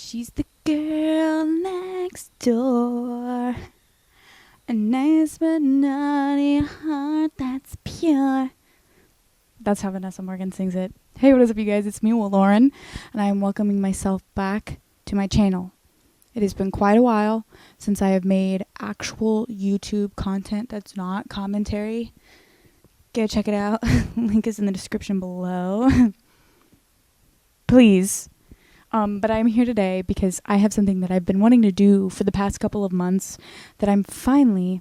She's the girl next door. A nice but naughty heart that's pure. That's how Vanessa Morgan sings it. Hey, what is up, you guys? It's me, Lauren, and I am welcoming myself back to my channel. It has been quite a while since I have made actual YouTube content that's not commentary. Go check it out. Link is in the description below. Please. But I'm here today because I have something that I've been wanting to do for the past couple of months that I'm finally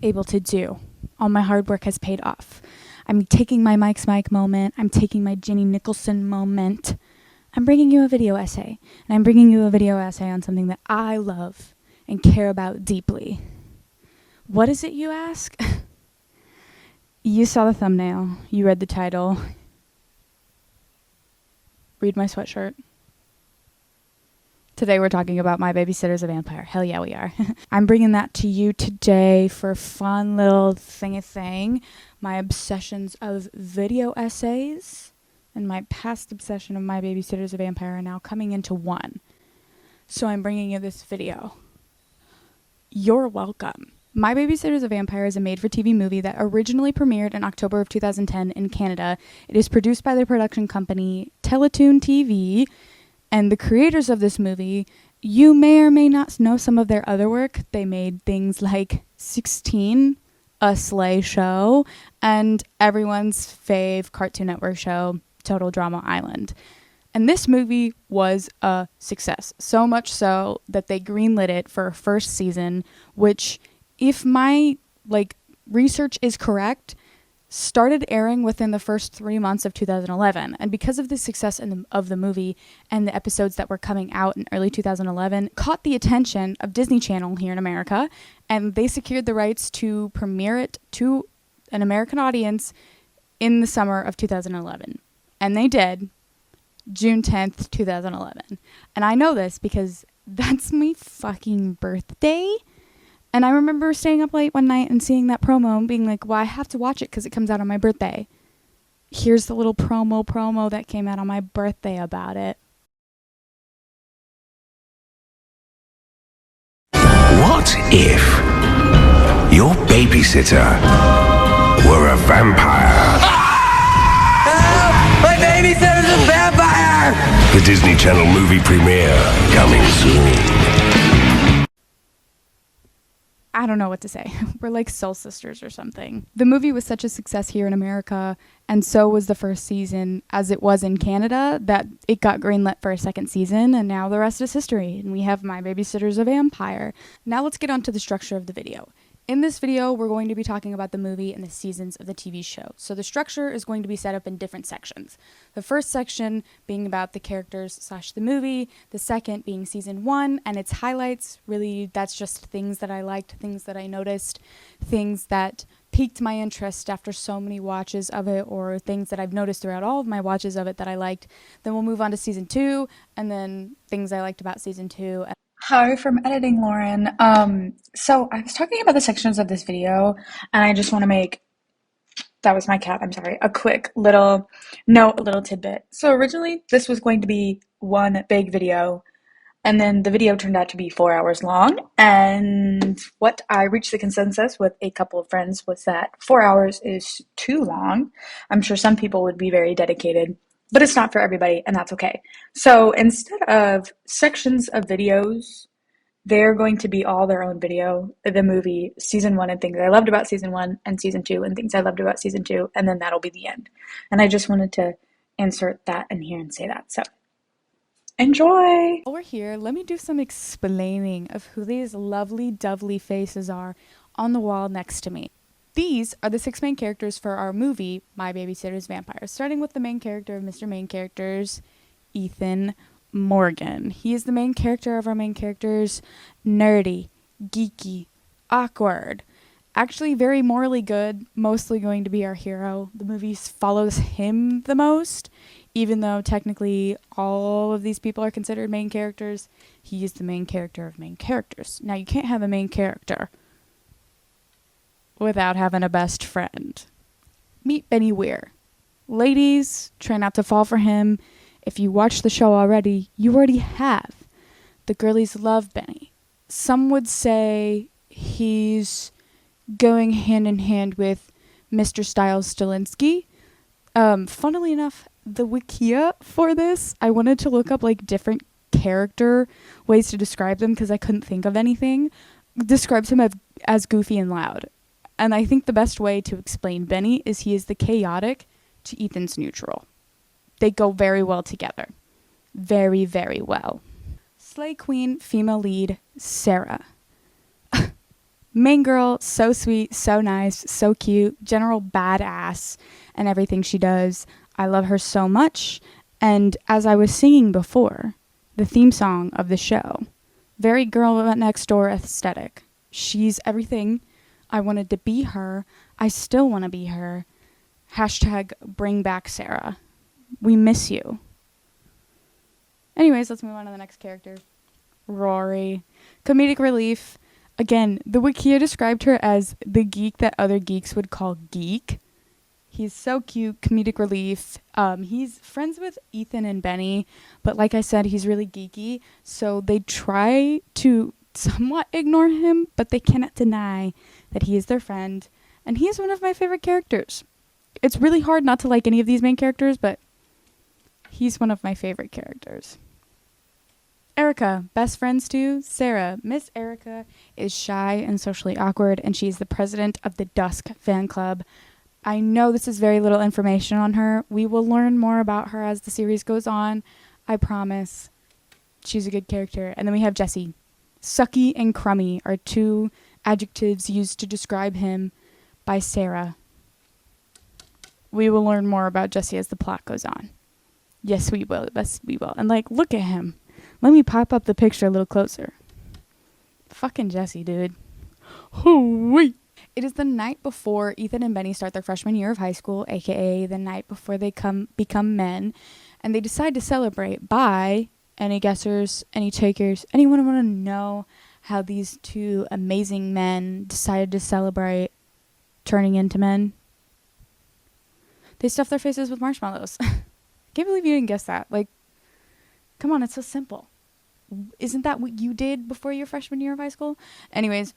able to do. All my hard work has paid off. I'm taking my Mike's Mike moment. I'm taking my Jenny Nicholson moment. I'm bringing you a video essay. And I'm bringing you a video essay on something that I love and care about deeply. What is it, you ask? You saw the thumbnail. You read the title. Read my sweatshirt. Today we're talking about My Babysitter's a Vampire. Hell yeah, we are. I'm bringing that to you today for a fun little thing. My obsessions of video essays and my past obsession of My Babysitter's a Vampire are now coming into one. So I'm bringing you this video. You're welcome. My Babysitter's a Vampire is a made-for-TV movie that originally premiered in October of 2010 in Canada. It is produced by the production company Teletoon TV. And the creators of this movie, you may or may not know some of their other work. They made things like 16, A Slay Show, and everyone's fave Cartoon Network show, Total Drama Island. And this movie was a success. So much so that they greenlit it for a first season, which, if my research is correct, started airing within the first 3 months of 2011. And because of the success of the movie and the episodes that were coming out in early 2011, caught the attention of Disney Channel here in America, and they secured the rights to premiere it to an American audience in the summer of 2011. And they did, June 10th, 2011. And I know this because that's my fucking birthday. And I remember staying up late one night and seeing that promo and being like, well, I have to watch it because it comes out on my birthday. Here's the little promo that came out on my birthday about it. What if your babysitter were a vampire? Help! My babysitter's a vampire! The Disney Channel movie premiere coming soon. I don't know what to say. We're like soul sisters or something. The movie was such a success here in America, and so was the first season, as it was in Canada, that it got greenlit for a second season, and now the rest is history, and we have My Babysitter's a Vampire. Now let's get on to the structure of the video. In this video, we're going to be talking about the movie and the seasons of the TV show. So the structure is going to be set up in different sections. The first section being about the characters / the movie, the second being season 1 and its highlights. Really, that's just things that I liked, things that I noticed, things that piqued my interest after so many watches of it, or things that I've noticed throughout all of my watches of it that I liked. Then we'll move on to season 2, and then things I liked about season 2. Hi, from editing, Lauren. So I was talking about the sections of this video, and I just want to make, that was my cat, I'm sorry, a quick little note, a little tidbit. So originally this was going to be one big video, and then the video turned out to be 4 hours long, and what I reached the consensus with a couple of friends was that 4 hours is too long. I'm sure some people would be very dedicated, but it's not for everybody, and that's okay. So instead of sections of videos, they're going to be all their own video, the movie, season 1 and things I loved about season 1, and season 2 and things I loved about season 2, and then that'll be the end. And I just wanted to insert that in here and say that. So enjoy! While we're here, let me do some explaining of who these lovely, dovely faces are on the wall next to me. These are the 6 main characters for our movie, My Babysitter's Vampire, starting with the main character of Mr. Main Characters, Ethan Morgan. He is the main character of our main characters, nerdy, geeky, awkward, actually very morally good, mostly going to be our hero. The movie follows him the most, even though technically all of these people are considered main characters. He is the main character of main characters. Now, you can't have a main character without having a best friend. Meet Benny Weir. Ladies, try not to fall for him. If you watch the show already, you already have. The girlies love Benny. Some would say he's going hand in hand with Mr. Styles Stilinski. Funnily enough, the Wikia for this, I wanted to look up like different character ways to describe them because I couldn't think of anything. Describes him as goofy and loud. And I think the best way to explain Benny is he is the chaotic to Ethan's neutral. They go very well together. Very, very well. Slay Queen, female lead, Sarah. Main girl, so sweet, so nice, so cute, general badass, and everything she does. I love her so much. And as I was singing before, the theme song of the show, very girl next door aesthetic. She's everything. I wanted to be her. I still want to be her. Hashtag bring back Sarah. We miss you. Anyways, let's move on to the next character. Rory. Comedic relief. Again, the Wikia described her as the geek that other geeks would call geek. He's so cute, comedic relief. He's friends with Ethan and Benny, but like I said, he's really geeky. So they try to somewhat ignore him, but they cannot deny that he is their friend. And he is one of my favorite characters. It's really hard not to like any of these main characters, but he's one of my favorite characters. Erica, best friends to Sarah. Miss Erica is shy and socially awkward, and she's the president of the Dusk fan club. I know this is very little information on her. We will learn more about her as the series goes on. I promise. She's a good character. And then we have Jesse. Sucky and crummy are two adjectives used to describe him by Sarah. We will learn more about Jesse as the plot goes on. Yes, we will. Yes, we will. And like, look at him. Let me pop up the picture a little closer. Fucking Jesse, dude. Hoo-wee. It is the night before Ethan and Benny start their freshman year of high school, aka the night before they become men, and they decide to celebrate by, any guessers, any takers, anyone want to know how these two amazing men decided to celebrate turning into men? They stuffed their faces with marshmallows. Can't believe you didn't guess that. Like, come on, it's so simple. Isn't that what you did before your freshman year of high school? Anyways,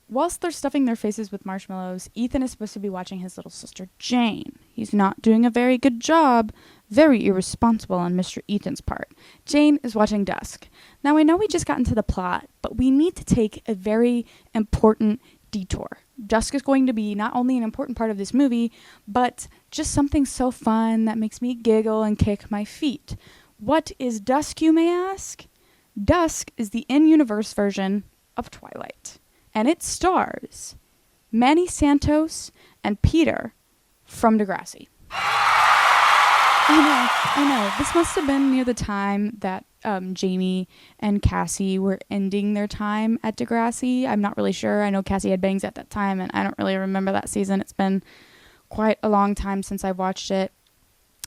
whilst they're stuffing their faces with marshmallows, Ethan is supposed to be watching his little sister Jane. He's not doing a very good job. Very irresponsible on Mr. Ethan's part. Jane is watching Dusk. Now, I know we just got into the plot, but we need to take a very important detour. Dusk is going to be not only an important part of this movie, but just something so fun that makes me giggle and kick my feet. What is Dusk, you may ask? Dusk is the in-universe version of Twilight, and it stars Manny Santos and Peter from Degrassi. I know. This must have been near the time that Jamie and Cassie were ending their time at Degrassi. I'm not really sure. I know Cassie had bangs at that time, and I don't really remember that season. It's been quite a long time since I watched it.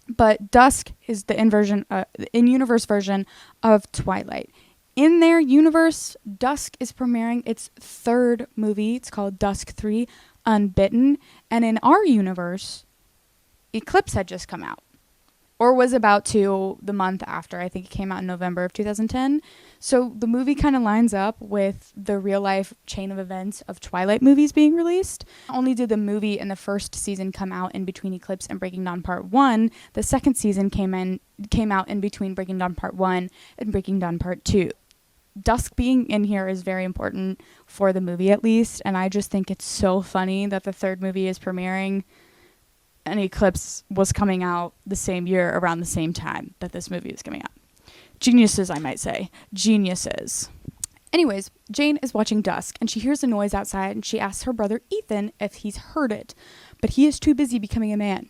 But Dusk is the in-universe version of Twilight. In their universe, Dusk is premiering its third movie. It's called Dusk 3, Unbitten. And in our universe, Eclipse had just come out. Or was about to the month after. I think it came out in November of 2010. So the movie kind of lines up with the real-life chain of events of Twilight movies being released. Not only did the movie and the first season come out in between Eclipse and Breaking Dawn Part 1, the second season came out in between Breaking Dawn Part 1 and Breaking Dawn Part 2. Dusk being in here is very important for the movie, at least, and I just think it's so funny that the third movie is premiering and Eclipse was coming out the same year around the same time that this movie was coming out. Geniuses, I might say. Geniuses. Anyways, Jane is watching Dusk, and she hears a noise outside, and she asks her brother Ethan if he's heard it, but he is too busy becoming a man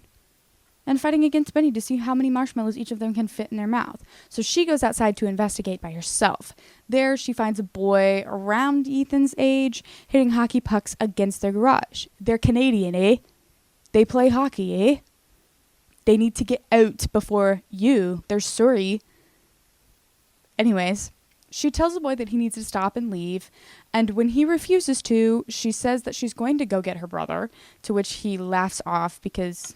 and fighting against Benny to see how many marshmallows each of them can fit in their mouth. So she goes outside to investigate by herself. There, she finds a boy around Ethan's age hitting hockey pucks against their garage. They're Canadian, eh? They play hockey, eh? They need to get out before they're sorry. Anyways, she tells the boy that he needs to stop and leave, and when he refuses to, she says that she's going to go get her brother, to which he laughs off because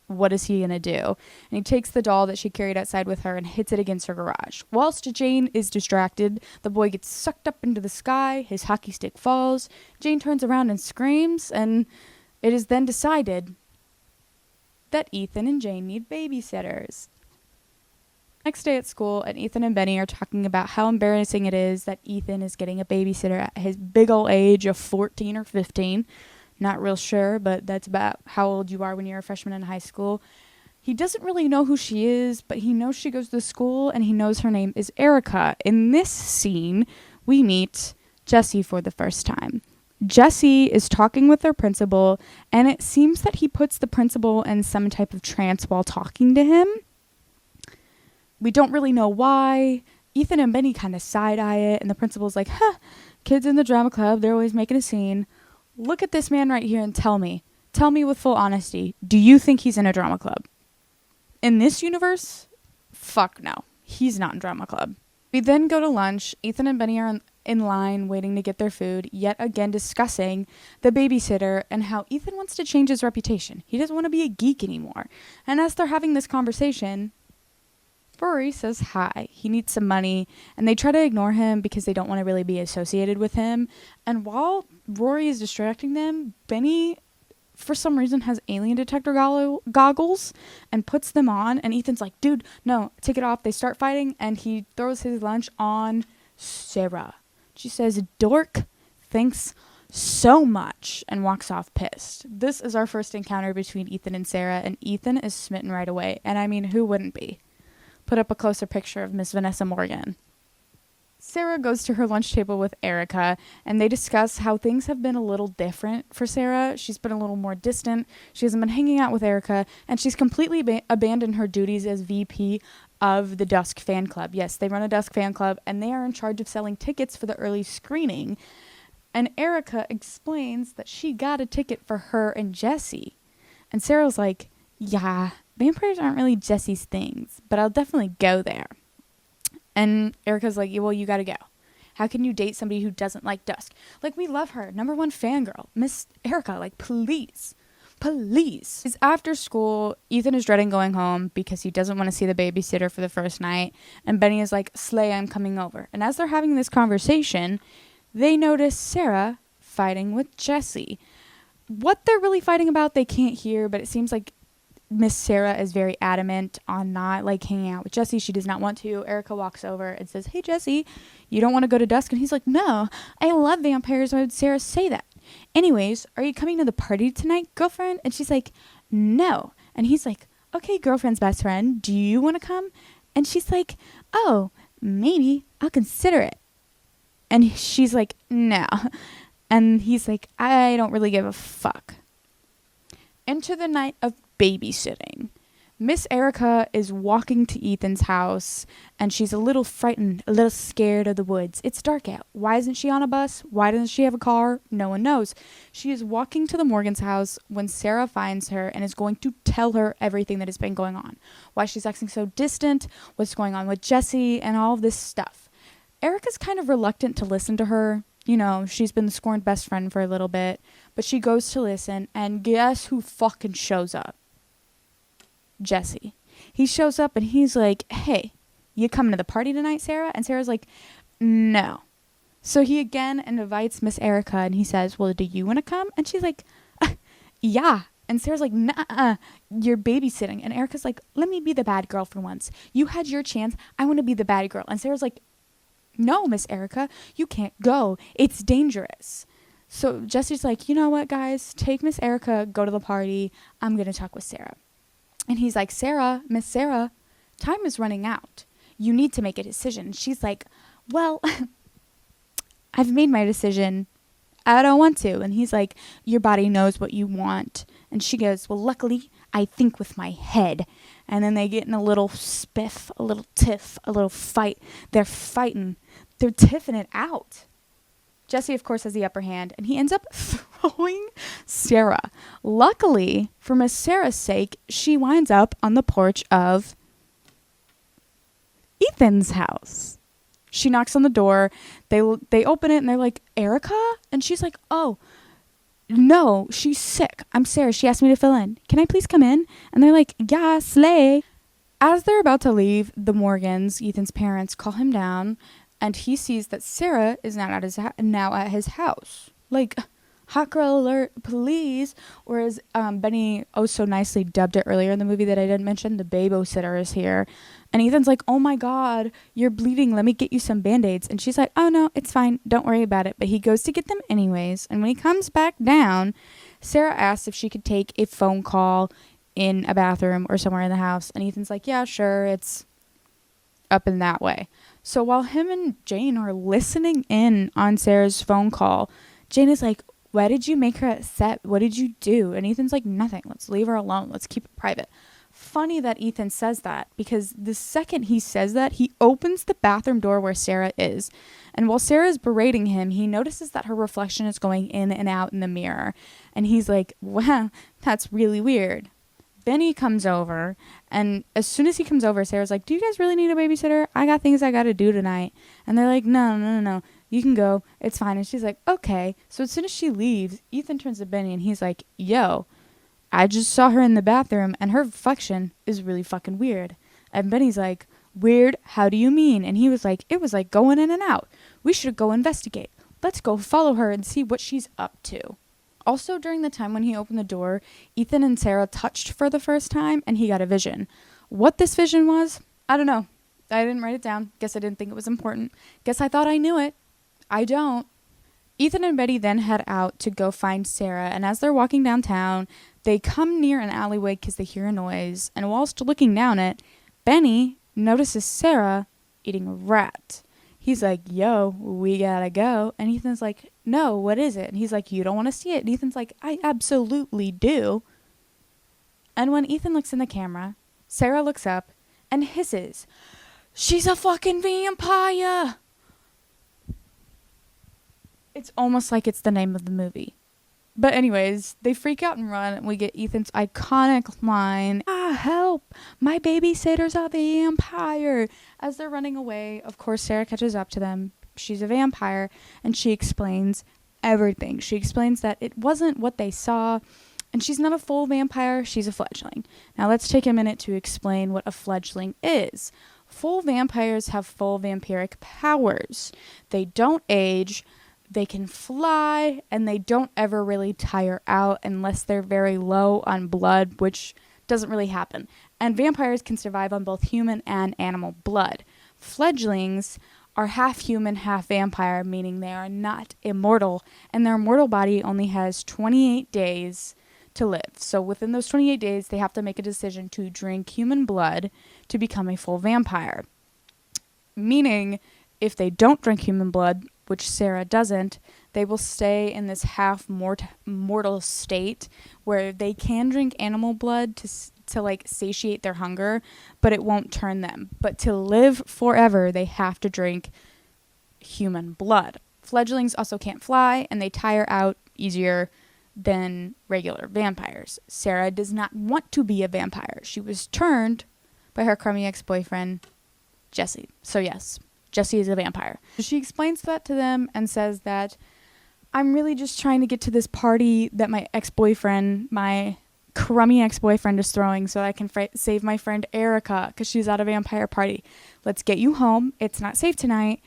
what is he gonna do? And he takes the doll that she carried outside with her and hits it against her garage. Whilst Jane is distracted, the boy gets sucked up into the sky, his hockey stick falls, Jane turns around and screams, and it is then decided that Ethan and Jane need babysitters. Next day at school, and Ethan and Benny are talking about how embarrassing it is that Ethan is getting a babysitter at his big old age of 14 or 15. Not real sure, but that's about how old you are when you're a freshman in high school. He doesn't really know who she is, but he knows she goes to school, and he knows her name is Erica. In this scene, we meet Jessie for the first time. Jessie is talking with her principal, and it seems that he puts the principal in some type of trance while talking to him. We don't really know why. Ethan and Benny kind of side-eye it, and the principal's like, kids in the drama club, they're always making a scene. Look at this man right here and tell me with full honesty, do you think he's in a drama club? In this universe, fuck no. He's not in drama club. We then go to lunch. Ethan and Benny are in line waiting to get their food, yet again discussing the babysitter and how Ethan wants to change his reputation. He doesn't want to be a geek anymore. And as they're having this conversation, Rory says hi. He needs some money, and they try to ignore him because they don't want to really be associated with him. And while Rory is distracting them, Benny, for some reason, has alien detector goggles and puts them on. And Ethan's like, dude, no, take it off. They start fighting, and he throws his lunch on Sarah. She says, dork, thanks so much, and walks off pissed. This is our first encounter between Ethan and Sarah, and Ethan is smitten right away. And I mean, who wouldn't be? Put up a closer picture of Miss Vanessa Morgan. Sarah goes to her lunch table with Erica, and they discuss how things have been a little different for Sarah. She's been a little more distant. She hasn't been hanging out with Erica, and she's completely abandoned her duties as VP of the Dusk Fan Club. Yes, they run a Dusk Fan Club, and they are in charge of selling tickets for the early screening. And Erica explains that she got a ticket for her and Jessie. And Sarah's like, yeah, vampires aren't really Jessie's things, but I'll definitely go there. And Erica's like, well, you gotta go. How can you date somebody who doesn't like Dusk? Like, we love her. #1 fangirl. Miss Erica, like, please. It's after school. Ethan is dreading going home because he doesn't want to see the babysitter for the first night. And Benny is like, Slay, I'm coming over. And as they're having this conversation, they notice Sarah fighting with Jessie. What they're really fighting about, they can't hear, but it seems like Miss Sarah is very adamant on not like hanging out with Jessie. She does not want to. Erica walks over and says, hey, Jessie, you don't want to go to Dusk? And he's like, no, I love vampires. Why would Sarah say that? Anyways, are you coming to the party tonight, girlfriend? And she's like, no. And he's like, okay, girlfriend's best friend, do you want to come? And she's like, oh, maybe. I'll consider it. And she's like, no. And he's like, I don't really give a fuck. Enter the night of babysitting. Miss Erica is walking to Ethan's house, and she's a little frightened, a little scared of the woods. It's dark out. Why isn't she on a bus? Why doesn't she have a car? No one knows. She is walking to the Morgan's house when Sarah finds her and is going to tell her everything that has been going on. Why she's acting so distant, what's going on with Jessie, and all of this stuff. Erica's kind of reluctant to listen to her. You know, she's been the scorned best friend for a little bit, but she goes to listen, and guess who fucking shows up? Jessie. He shows up and he's like, hey, you coming to the party tonight, Sarah? And Sarah's like, no. So he again invites Miss Erica, and he says, well, do you want to come? And she's like, yeah. And Sarah's like, nah, you're babysitting. And Erica's like, let me be the bad girl for once. You had your chance. I want to be the bad girl. And Sarah's like, no, Miss Erica, you can't go. It's dangerous. So Jessie's like, you know what, guys? Take Miss Erica, go to the party. I'm going to talk with Sarah. And he's like, Sarah, Miss Sarah, time is running out. You need to make a decision. She's like, well, I've made my decision. I don't want to. And he's like, your body knows what you want. And she goes, well, luckily, I think with my head. And then they get in a little spiff, a little tiff, a little fight. They're fighting. They're tiffing it out. Jessie, of course, has the upper hand, and he ends up throwing Sarah. Luckily, for Miss Sarah's sake, she winds up on the porch of Ethan's house. She knocks on the door. They open it, and they're like, Erica? And she's like, oh, no, she's sick. I'm Sarah. She asked me to fill in. Can I please come in? And they're like, yeah, slay. As they're about to leave, the Morgans, Ethan's parents, call him down, and he sees that Sarah is now at his house. Like, hot girl alert, please. Or as Benny so nicely dubbed it earlier in the movie that I didn't mention, the babysitter is here. And Ethan's like, oh my God, you're bleeding. Let me get you some Band-Aids. And she's like, oh no, it's fine. Don't worry about it. But he goes to get them anyways. And when he comes back down, Sarah asks if she could take a phone call in a bathroom or somewhere in the house. And Ethan's like, yeah, sure. It's up in that way. So while him and Jane are listening in on Sarah's phone call, Jane is like, why did you make her upset? What did you do? And Ethan's like, nothing. Let's leave her alone. Let's keep it private. Funny that Ethan says that, because the second he says that, he opens the bathroom door where Sarah is. And while Sarah's berating him, he notices that her reflection is going in and out in the mirror. And he's like, wow, that's really weird. Benny comes over, and as soon as he comes over, Sarah's like, do you guys really need a babysitter? I got things I got to do tonight. And they're like, no. You can go. It's fine. And she's like, okay. So as soon as she leaves, Ethan turns to Benny, and he's like, yo, I just saw her in the bathroom, and her reflection is really fucking weird. And Benny's like, weird? How do you mean? And he was like, it was like going in and out. We should go investigate. Let's go follow her and see what she's up to. Also, during the time when he opened the door, Ethan and Sarah touched for the first time, and he got a vision. What this vision was, I don't know. I didn't write it down. Guess I didn't think it was important. Guess I thought I knew it. I don't. Ethan and Betty then head out to go find Sarah, and as they're walking downtown, they come near an alleyway because they hear a noise, and whilst looking down it, Benny notices Sarah eating a rat. He's like, yo, we gotta go. And Ethan's like, no, what is it? And he's like, you don't want to see it. And Ethan's like, I absolutely do. And when Ethan looks in the camera, Sarah looks up and hisses, she's a fucking vampire. It's almost like it's the name of the movie. But anyways, they freak out and run, and we get Ethan's iconic line, help, my babysitter's a vampire. As they're running away, of course, Sarah catches up to them. She's a vampire, and she explains everything. She explains that it wasn't what they saw, and she's not a full vampire, she's a fledgling. Now let's take a minute to explain what a fledgling is. Full vampires have full vampiric powers. They don't age, they can fly, and they don't ever really tire out unless they're very low on blood, which doesn't really happen. And vampires can survive on both human and animal blood. Fledglings are half human, half vampire, meaning they are not immortal, and their mortal body only has 28 days to live. So within those 28 days, they have to make a decision to drink human blood to become a full vampire. Meaning, if they don't drink human blood, which Sarah doesn't, they will stay in this half mortal state where they can drink animal blood to like satiate their hunger, but it won't turn them. But to live forever, they have to drink human blood. Fledglings also can't fly, and they tire out easier than regular vampires. Sarah does not want to be a vampire. She was turned by her crummy ex-boyfriend, Jesse. So yes, Jesse is a vampire. She explains that to them and says that I'm really just trying to get to this party that my crummy ex-boyfriend is throwing so I can save my friend Erica because she's at a vampire party. Let's get you home. It's not safe tonight.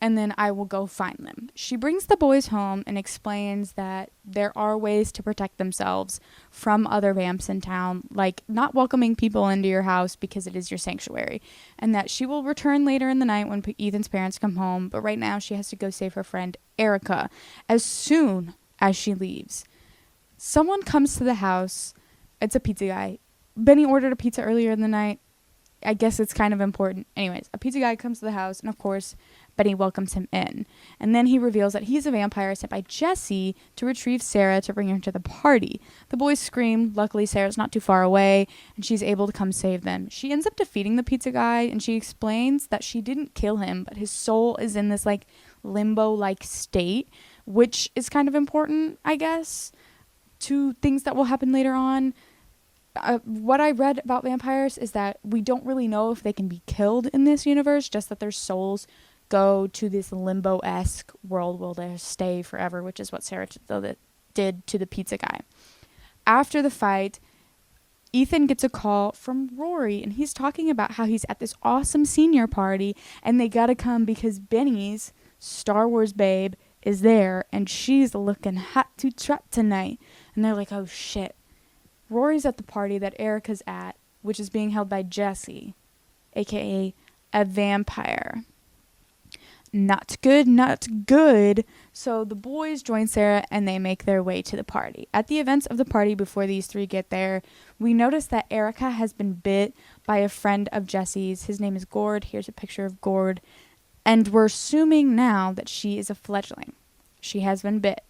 And then I will go find them. She brings the boys home and explains that there are ways to protect themselves from other vamps in town, like not welcoming people into your house because it is your sanctuary, and that she will return later in the night when Ethan's parents come home, but right now she has to go save her friend Erica as soon as she leaves. Someone comes to the house. It's a pizza guy. Benny ordered a pizza earlier in the night. I guess it's kind of important. Anyways, a pizza guy comes to the house, and of course, Benny welcomes him in. And then he reveals that he's a vampire sent by Jesse to retrieve Sarah to bring her to the party. The boys scream. Luckily, Sarah's not too far away, and she's able to come save them. She ends up defeating the pizza guy, and she explains that she didn't kill him, but his soul is in this, like, limbo-like state, which is kind of important, I guess, to things that will happen later on. What I read about vampires is that we don't really know if they can be killed in this universe, just that their souls go to this limbo-esque world where they stay forever, which is what Sarah did to the pizza guy. After the fight, Ethan gets a call from Rory, and he's talking about how he's at this awesome senior party, and they gotta come because Benny's Star Wars babe is there, and she's looking hot to trot tonight. And they're like, oh shit. Rory's at the party that Erica's at, which is being held by Jesse, aka a vampire. Not good, not good. So the boys join Sarah and they make their way to the party. At the events of the party before these three get there, we notice that Erica has been bit by a friend of Jesse's. His name is Gord. Here's a picture of Gord. And we're assuming now that she is a fledgling. She has been bit.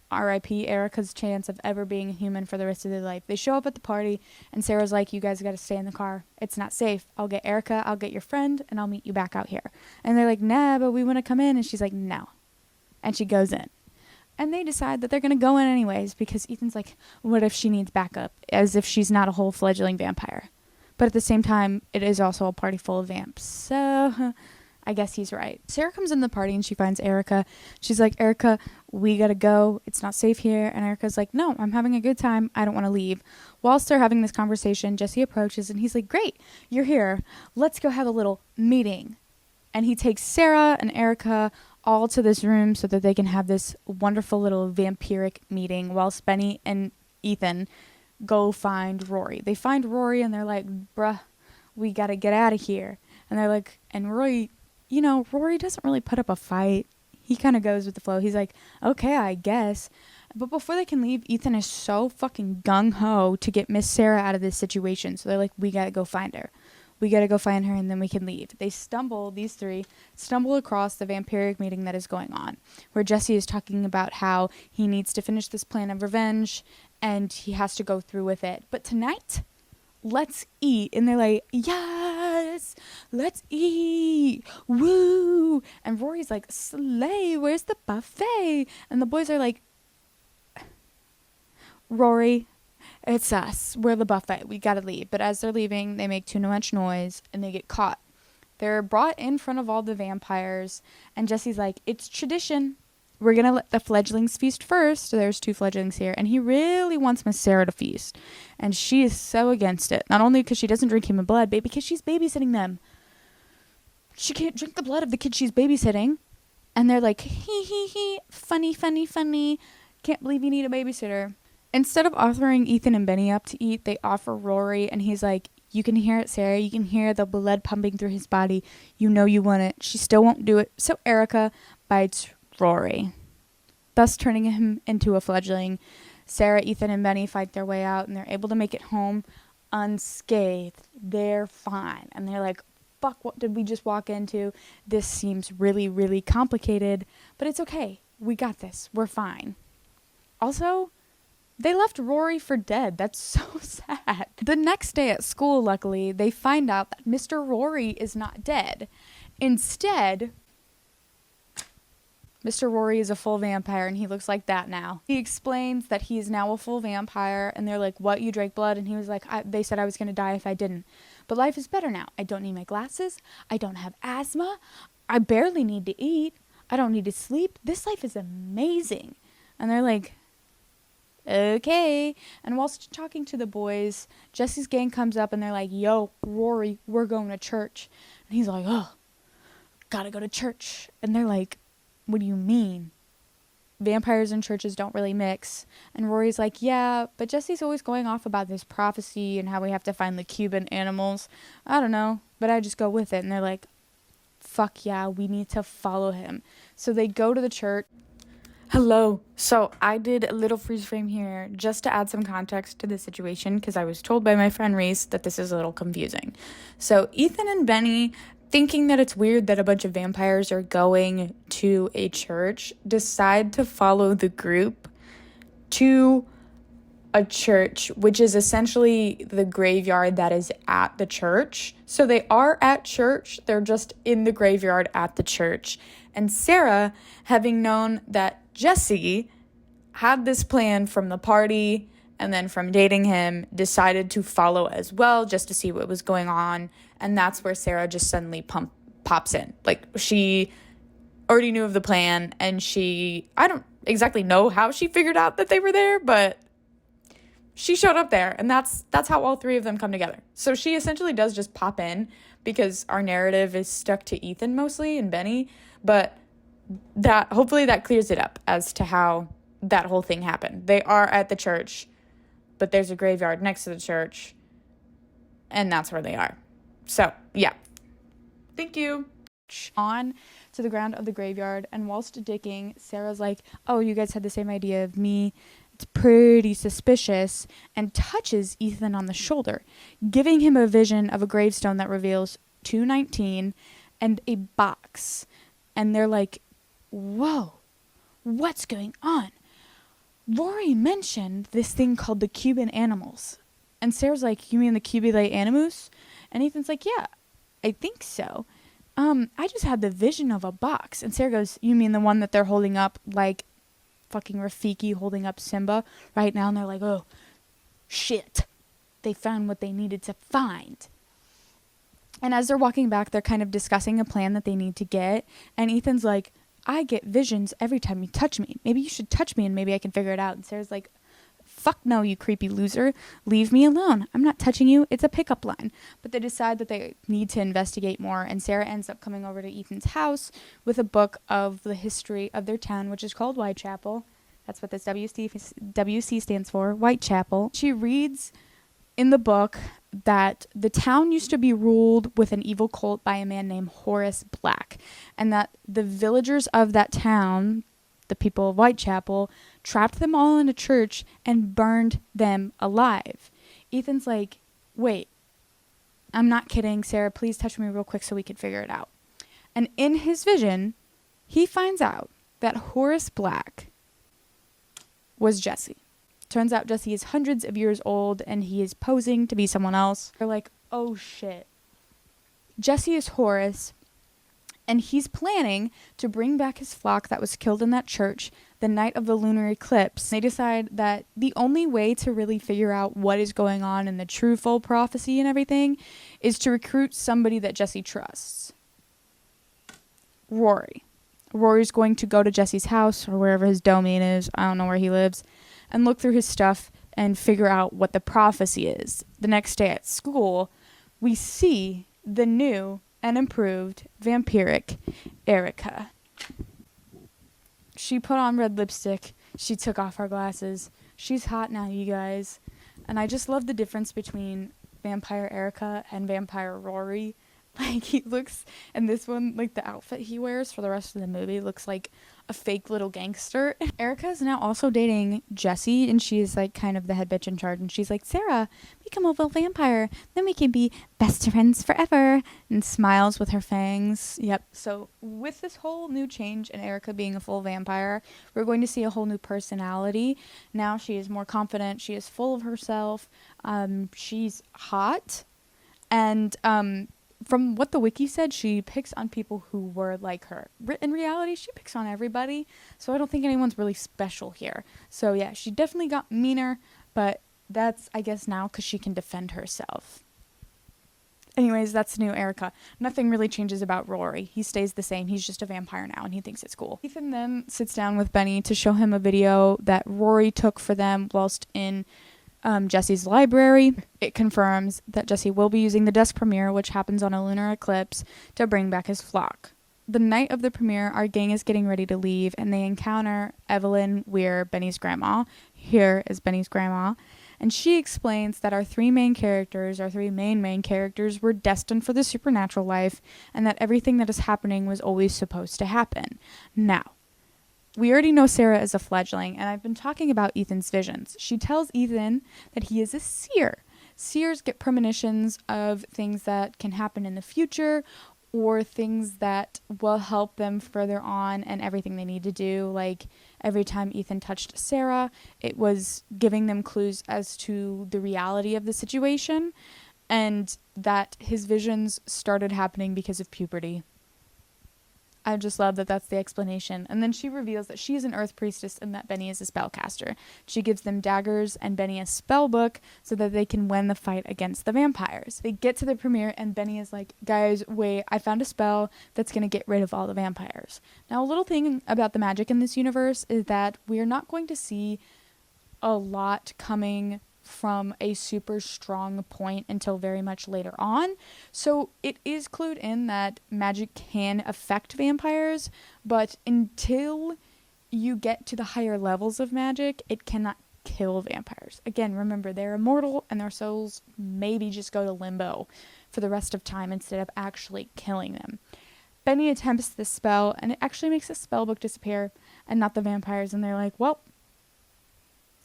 R.I.P. Erica's chance of ever being a human for the rest of their life. They show up at the party, and Sarah's like, you guys got to stay in the car. It's not safe. I'll get Erica, I'll get your friend, and I'll meet you back out here. And they're like, nah, but we want to come in. And she's like, no. And she goes in. And they decide that they're going to go in anyways, because Ethan's like, what if she needs backup? As if she's not a whole fledgling vampire. But at the same time, it is also a party full of vamps. So I guess he's right. Sarah comes in the party and she finds Erica. She's like, Erica, we gotta go. It's not safe here. And Erica's like, no, I'm having a good time. I don't want to leave. Whilst they're having this conversation, Jesse approaches and he's like, great, you're here. Let's go have a little meeting. And he takes Sarah and Erica all to this room so that they can have this wonderful little vampiric meeting whilst Benny and Ethan go find Rory. They find Rory and they're like, bruh, we gotta get out of here. And they're like, and Rory, you know, Rory doesn't really put up a fight. He kind of goes with the flow. He's like, okay, I guess. But before they can leave, Ethan is so fucking gung-ho to get Miss Sarah out of this situation. So they're like, we gotta go find her. We gotta go find her and then we can leave. These three stumble across the vampiric meeting that is going on, where Jesse is talking about how he needs to finish this plan of revenge and he has to go through with it. But tonight, let's eat. And they're like, yes, let's eat. Woo. And Rory's like, slay, where's the buffet? And the boys are like, Rory, it's us. We're the buffet. We gotta leave. But as they're leaving, they make too much noise and they get caught. They're brought in front of all the vampires. And Jesse's like, it's tradition. We're going to let the fledglings feast first. So there's two fledglings here. And he really wants Miss Sarah to feast. And she is so against it. Not only because she doesn't drink human blood, but because she's babysitting them. She can't drink the blood of the kid she's babysitting. And they're like, hee, funny, funny, funny. Can't believe you need a babysitter. Instead of offering Ethan and Benny up to eat, they offer Rory. And he's like, you can hear it, Sarah. You can hear the blood pumping through his body. You know you want it. She still won't do it. So Erica bites Rory, thus turning him into a fledgling. Sarah, Ethan, and Benny fight their way out, and they're able to make it home unscathed. They're fine. And they're like, fuck, what did we just walk into? This seems really, really complicated, but it's okay. We got this. We're fine. Also, they left Rory for dead. That's so sad. The next day at school, luckily, they find out that Mr. Rory is not dead. Instead, Mr. Rory is a full vampire, and he looks like that now. He explains that he is now a full vampire, and they're like, what, you drank blood? And he was like, they said I was going to die if I didn't. But life is better now. I don't need my glasses. I don't have asthma. I barely need to eat. I don't need to sleep. This life is amazing. And they're like, okay. And whilst talking to the boys, Jesse's gang comes up, and they're like, yo, Rory, we're going to church. And he's like, oh, gotta go to church. And they're like, what do you mean? Vampires and churches don't really mix. And Rory's like, yeah, but Jesse's always going off about this prophecy and how we have to find the Cuban animals. I don't know, but I just go with it. And they're like, fuck yeah, we need to follow him. So they go to the church. Hello. So I did a little freeze frame here just to add some context to the situation because I was told by my friend Reese that this is a little confusing. So Ethan and Benny, thinking that it's weird that a bunch of vampires are going to a church, decide to follow the group to a church, which is essentially the graveyard that is at the church. So they are at church, they're just in the graveyard at the church. And Sarah, having known that Jesse had this plan from the party and then from dating him, decided to follow as well just to see what was going on. And that's where Sarah just suddenly pops in. Like, she already knew of the plan, and exactly know how she figured out that they were there, but she showed up there, and that's how all three of them come together. So she essentially does just pop in because our narrative is stuck to Ethan mostly and Benny, but that hopefully that clears it up as to how that whole thing happened. They are at the church, but there's a graveyard next to the church, and that's where they are. So, yeah. Thank you. On to the ground of the graveyard, and whilst digging, Sarah's like, oh, you guys had the same idea of me. It's pretty suspicious, and touches Ethan on the shoulder, giving him a vision of a gravestone that reveals 219 and a box. And they're like, whoa, what's going on? Rory mentioned this thing called the Cuban animals. And Sarah's like, you mean the Cubile animus? And Ethan's like, yeah, I think so. I just had the vision of a box. And Sarah goes, you mean the one that they're holding up like fucking Rafiki holding up Simba right now? And they're like, oh, shit. They found what they needed to find. And as they're walking back, they're kind of discussing a plan that they need to get. And Ethan's like, I get visions every time you touch me. Maybe you should touch me and maybe I can figure it out. And Sarah's like, fuck no, you creepy loser. Leave me alone. I'm not touching you. It's a pickup line. But they decide that they need to investigate more. And Sarah ends up coming over to Ethan's house with a book of the history of their town, which is called Whitechapel. That's what this WC stands for, Whitechapel. She reads in the book that the town used to be ruled with an evil cult by a man named Horace Black, and that the villagers of that town, the people of Whitechapel, trapped them all in a church and burned them alive. Ethan's like, wait, I'm not kidding. Sarah, please touch me real quick so we can figure it out. And in his vision, he finds out that Horace Black was Jesse. Turns out Jesse is hundreds of years old and he is posing to be someone else. They're like, oh shit. Jesse is Horace, and he's planning to bring back his flock that was killed in that church the night of the lunar eclipse. They decide that the only way to really figure out what is going on in the true full prophecy and everything is to recruit somebody that Jesse trusts. Rory. Rory's going to go to Jesse's house or wherever his domain is. I don't know where he lives. And look through his stuff and figure out what the prophecy is. The next day at school, we see the new and improved vampiric Erica. She put on red lipstick. She took off her glasses. She's hot now, you guys. And I just love the difference between vampire Erica and vampire Rory. Like, he looks, and this one, like, the outfit he wears for the rest of the movie looks like a fake little gangster. Erica is now also dating Jesse, and she is, like, kind of the head bitch in charge, and she's like, Sarah, become a full vampire, then we can be best friends forever, and smiles with her fangs. Yep. So, with this whole new change in Erica being a full vampire, we're going to see a whole new personality. Now she is more confident, she is full of herself, she's hot, and, from what the wiki said, she picks on people who were like her. In reality, she picks on everybody, so I don't think anyone's really special here. So yeah, she definitely got meaner, but that's, I guess, now because she can defend herself. Anyways, that's new Erica. Nothing really changes about Rory. He stays the same. He's just a vampire now, and he thinks it's cool. Ethan then sits down with Benny to show him a video that Rory took for them whilst in Jesse's library. It confirms that Jesse will be using the desk premiere, which happens on a lunar eclipse, to bring back his flock. The night of the premiere, our gang is getting ready to leave, and they encounter Evelyn Weir, Benny's grandma. Here is Benny's grandma. And she explains that our three main main characters, were destined for the supernatural life, and that everything that is happening was always supposed to happen. Now, we already know Sarah is a fledgling, and I've been talking about Ethan's visions. She tells Ethan that he is a seer. Seers get premonitions of things that can happen in the future, or things that will help them further on and everything they need to do. Like, every time Ethan touched Sarah, it was giving them clues as to the reality of the situation, and that his visions started happening because of puberty. I just love that that's the explanation. And then she reveals that she is an earth priestess and that Benny is a spellcaster. She gives them daggers and Benny a spell book so that they can win the fight against the vampires. They get to the premiere and Benny is like, guys, wait, I found a spell that's going to get rid of all the vampires. Now, a little thing about the magic in this universe is that we're not going to see a lot coming from a super strong point until very much later on. So it is clued in that magic can affect vampires, but until you get to the higher levels of magic, it cannot kill vampires. Again, remember, they're immortal and their souls maybe just go to limbo for the rest of time instead of actually killing them. Benny attempts this spell and it actually makes the spell book disappear and not the vampires, and they're like, well,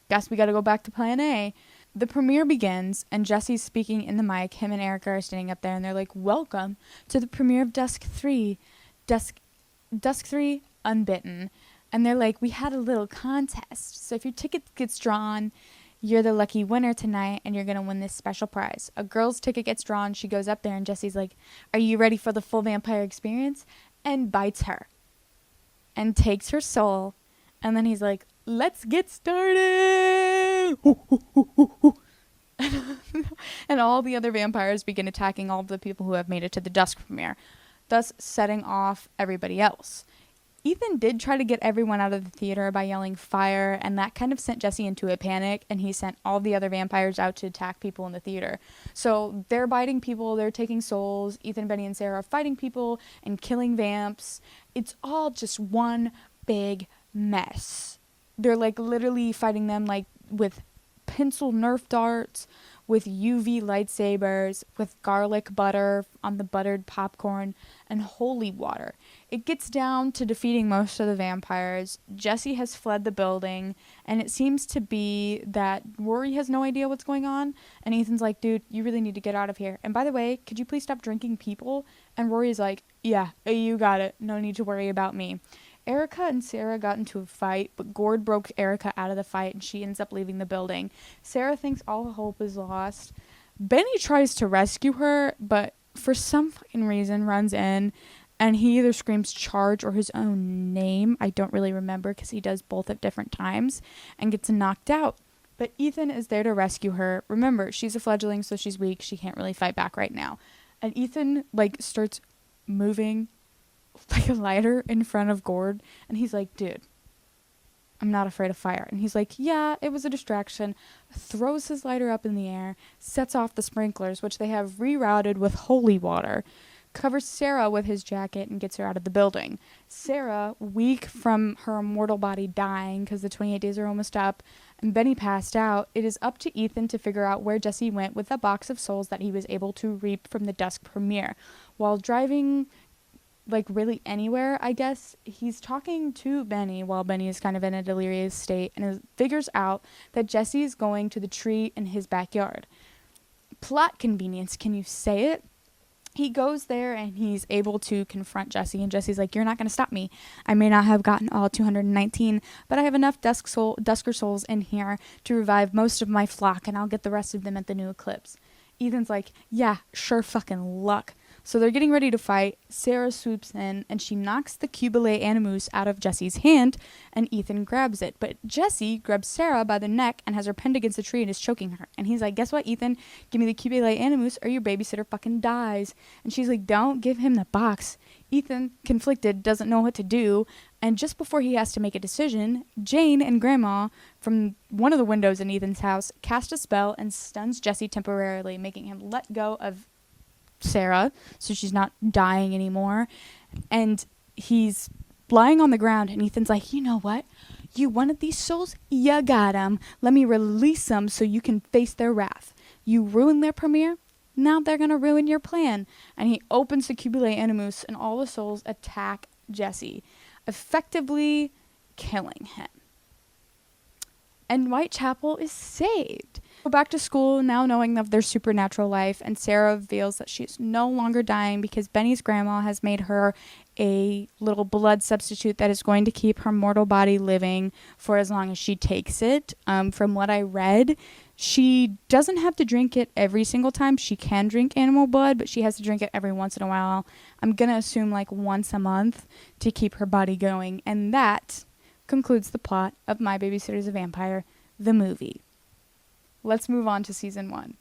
guess we gotta go back to plan A. The premiere begins, and Jesse's speaking in the mic. Him and Erica are standing up there, and they're like, welcome to the premiere of Dusk 3. Dusk 3 Unbitten. And they're like, we had a little contest. So if your ticket gets drawn, you're the lucky winner tonight, and you're going to win this special prize. A girl's ticket gets drawn. She goes up there, and Jesse's like, are you ready for the full vampire experience? And bites her. And takes her soul. And then he's like, let's get started. And all the other vampires begin attacking all of the people who have made it to the Dusk premiere, thus setting off everybody else. Ethan did try to get everyone out of the theater by yelling fire, and that kind of sent Jesse into a panic, and he sent all the other vampires out to attack people in the theater. So they're biting people, they're taking souls. Ethan, Benny, and Sarah are fighting people and killing vamps. It's all just one big mess. They're like literally fighting them like with pencil Nerf darts, with UV lightsabers, with garlic butter on the buttered popcorn, and holy water. It gets down to defeating most of the vampires. Jesse has fled the building, and it seems to be that Rory has no idea what's going on, and Ethan's like, dude, you really need to get out of here. And by the way, could you please stop drinking people? And Rory's like, yeah, you got it. No need to worry about me. Erica and Sarah got into a fight, but Gord broke Erica out of the fight and she ends up leaving the building. Sarah thinks all hope is lost. Benny tries to rescue her, but for some fucking reason runs in and he either screams charge or his own name. I don't really remember because he does both at different times and gets knocked out. But Ethan is there to rescue her. Remember, she's a fledgling, so she's weak. She can't really fight back right now. And Ethan starts moving like a lighter in front of Gord, and he's like, dude, I'm not afraid of fire. And he's like, yeah, it was a distraction. Throws his lighter up in the air, sets off the sprinklers, which they have rerouted with holy water, covers Sarah with his jacket and gets her out of the building. Sarah, weak from her immortal body dying because the 28 days are almost up, and Benny passed out, it is up to Ethan to figure out where Jesse went with the box of souls that he was able to reap from the Dusk premiere. While driving really anywhere, I guess, he's talking to Benny while Benny is kind of in a delirious state and figures out that Jesse is going to the tree in his backyard. Plot convenience, can you say it? He goes there and he's able to confront Jesse, and Jesse's like, you're not going to stop me. I may not have gotten all 219, but I have enough Dusker souls in here to revive most of my flock, and I'll get the rest of them at the new eclipse. Ethan's like, yeah, sure fucking luck. So they're getting ready to fight. Sarah swoops in and she knocks the Cubile Animus out of Jesse's hand, and Ethan grabs it. But Jesse grabs Sarah by the neck and has her pinned against a tree and is choking her. And he's like, guess what, Ethan? Give me the Cubile Animus or your babysitter fucking dies. And she's like, don't give him the box. Ethan, conflicted, doesn't know what to do. And just before he has to make a decision, Jane and Grandma from one of the windows in Ethan's house cast a spell and stuns Jesse temporarily, making him let go of Sarah so she's not dying anymore. And he's lying on the ground, and Ethan's like, you know what? You wanted these souls? You got them. Let me release them so you can face their wrath. You ruined their premiere? Now they're going to ruin your plan. And he opens the Cubile Animus, and all the souls attack Jesse, effectively killing him. And Whitechapel is saved. Go back to school now knowing of their supernatural life, and Sarah reveals that she's no longer dying because Benny's grandma has made her a little blood substitute that is going to keep her mortal body living for as long as she takes it. From what I read, She doesn't have to drink it every single time. She can drink animal blood, but she has to drink it every once in a while. I'm going to assume like once a month to keep her body going. And that concludes the plot of My Babysitter's a Vampire, the movie. Let's move on to season 1.